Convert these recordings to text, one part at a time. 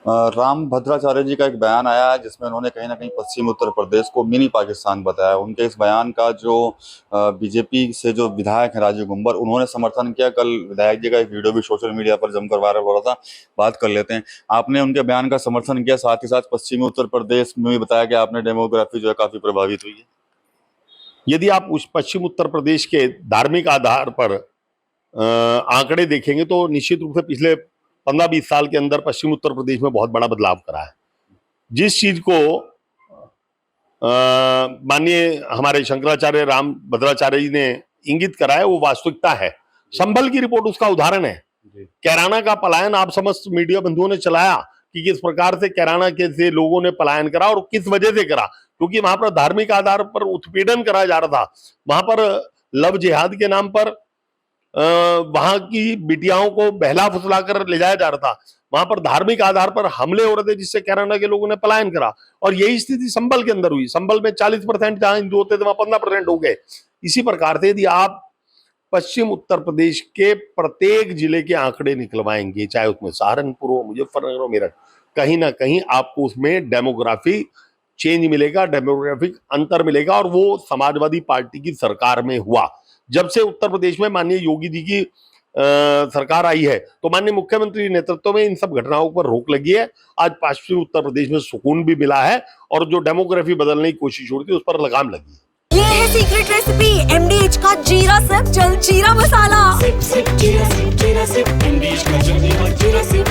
राम भद्राचार्य जी का एक बयान आया है जिसमें उन्होंने कहीं ना कहीं पश्चिमी उत्तर प्रदेश को मिनी पाकिस्तान बताया। उनके इस बयान का जो बीजेपी से जो विधायक है राजू गुंबर, उन्होंने समर्थन किया। कल विधायक जी का एक वीडियो भी सोशल मीडिया पर जमकर वायरल हो रहा था, बात कर लेते हैं। आपने उनके बयान का समर्थन किया, साथ ही साथ पश्चिमी उत्तर प्रदेश में भी बताया कि आपने डेमोग्राफी जो है काफी प्रभावित हुई है। यदि आप उस पश्चिम उत्तर प्रदेश के धार्मिक आधार पर आंकड़े देखेंगे तो निश्चित रूप से पिछले 15-20 साल के अंदर पश्चिम उत्तर प्रदेश में बहुत बड़ा बदलाव करा है। जिस चीज को माननीय हमारे शंकराचार्य राम भद्राचार्य जी ने इंगित करा है वो वास्तविकता है। संभल की रिपोर्ट उसका उदाहरण है। कैराना का पलायन आप समस्त मीडिया बंधुओं ने चलाया कि किस प्रकार से कैराना के से लोगों ने पलायन करा और किस वजह से करा, क्योंकि वहां पर धार्मिक आधार पर उत्पीड़न करा जा रहा था। वहां पर लव जिहाद के नाम पर वहां की बिटियाओं को बहला फुसला कर ले जाया जा रहा था। वहां पर धार्मिक आधार पर हमले हो रहे थे जिससे कैराना के लोगों ने पलायन करा। और यही स्थिति संभल के अंदर हुई। संभल में 40% जहां हिंदू होते थे वहां 15% हो गए। इसी प्रकार से यदि आप पश्चिम उत्तर प्रदेश के प्रत्येक जिले के आंकड़े निकलवाएंगे, चाहे उसमें सहारनपुर हो, मुजफ्फरनगर हो, मेरठ, कहीं ना कहीं आपको उसमें डेमोग्राफी चेंज मिलेगा, डेमोग्राफिक अंतर मिलेगा। और वो समाजवादी पार्टी की सरकार में हुआ। जब से उत्तर प्रदेश में माननीय योगी जी की सरकार आई है तो माननीय मुख्यमंत्री नेतृत्व में इन सब घटनाओं पर रोक लगी है। आज पश्चिमी उत्तर प्रदेश में सुकून भी मिला है और जो डेमोग्राफी बदलने की कोशिश हो रही थी उस पर लगाम लगी है। ये है सीक्रेट रेसिपी MDH का जीरा सिर्फ जल जीरा मसाला। सिप सिप जीरा सिप MDH का जल जीरा सिप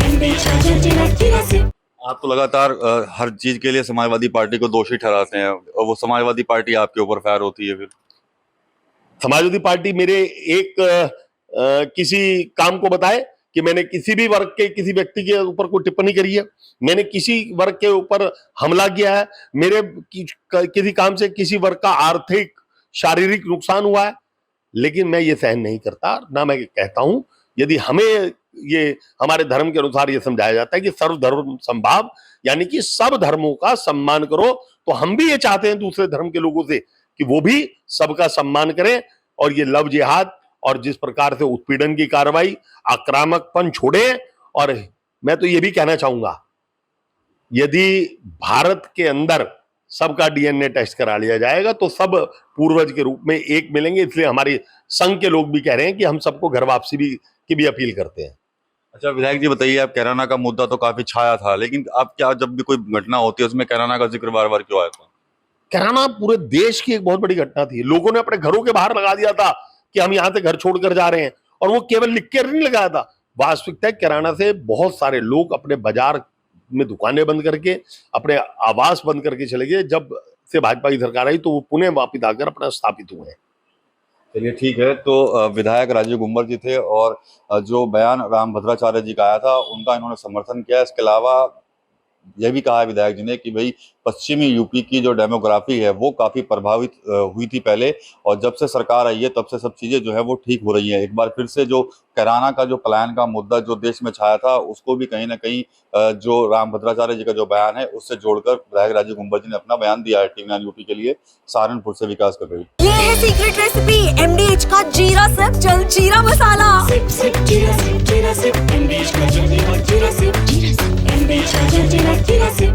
MDH का जल जीरा सिप। आप तो लगातार हर चीज के लिए समाजवादी पार्टी को दोषी ठहराते हैं और वो समाजवादी पार्टी आपके ऊपर फायर होती है। फिर समाजवादी पार्टी मेरे एक किसी काम को बताए कि मैंने किसी भी वर्ग के किसी व्यक्ति के ऊपर कोई टिप्पणी करी है, मैंने किसी वर्ग के ऊपर हमला किया है, मेरे किसी काम से किसी वर्ग का आर्थिक शारीरिक नुकसान हुआ है, लेकिन मैं ये सहन नहीं करता। ना मैं कहता हूं, यदि हमें ये हमारे धर्म के अनुसार ये समझाया जाता है कि सर्वधर्म समभाव, यानी कि सब धर्मों का सम्मान करो, तो हम भी ये चाहते हैं दूसरे धर्म के लोगों से कि वो भी सबका सम्मान करें। और ये लव जिहाद और जिस प्रकार से उत्पीड़न की कार्रवाई, आक्रामकपन छोड़े। और मैं तो ये भी कहना चाहूंगा, यदि भारत के अंदर सबका DNA टेस्ट करा लिया जाएगा तो सब पूर्वज के रूप में एक मिलेंगे। इसलिए हमारे संघ के लोग भी कह रहे हैं कि हम सबको घर वापसी की भी अपील करते हैं। अच्छा विधायक जी बताइए, आप कैराना का मुद्दा तो काफी छाया था, लेकिन आप क्या जब भी कोई घटना होती है उसमें कैराना का जिक्र बार बार क्यों आया था? कैराना पूरे देश की एक बहुत बड़ी घटना थी। लोगों ने अपने घरों के बाहर लगा दिया था कि हम यहां से घर छोड़कर जा रहे हैं, और वो केवल लिख कर नहीं लगाया था। वास्तविकता कैराना से बहुत सारे लोग अपने बाजार में दुकानें बंद करके, अपने आवास बंद करके चले गए। जब से भाजपा की सरकार आई तो वो पुणे वापिस आकर अपना स्थापित हुए हैं। चलिए ठीक है। तो विधायक राजू गुंबर जी थे और जो बयान राम भद्राचार्य जी का आया था उनका इन्होंने समर्थन किया। इसके अलावा यह भी कहा है विधायक जी ने कि भाई पश्चिमी यूपी की जो डेमोग्राफी है वो काफी प्रभावित हुई थी पहले, और जब से सरकार आई है तब से सब चीजें जो है वो ठीक हो रही हैं। एक बार फिर से जो कैराना का जो पलायन का मुद्दा जो देश में छाया था उसको भी कहीं ना कहीं जो राम भद्राचार्य जी का जो बयान है उससे जोड़कर विधायक राजू गुंबर जी ने अपना बयान दिया है टीवी 9 यूपी के लिए। सहारनपुर से विकास कर रही। ये है सीक्रेट रेसिपी MDH का जीरा सिर्फ जल जीरा मसाला। सिप सिप जीरा सिप MDH का जल जीरा सिप MDH का जल जीरा सिप।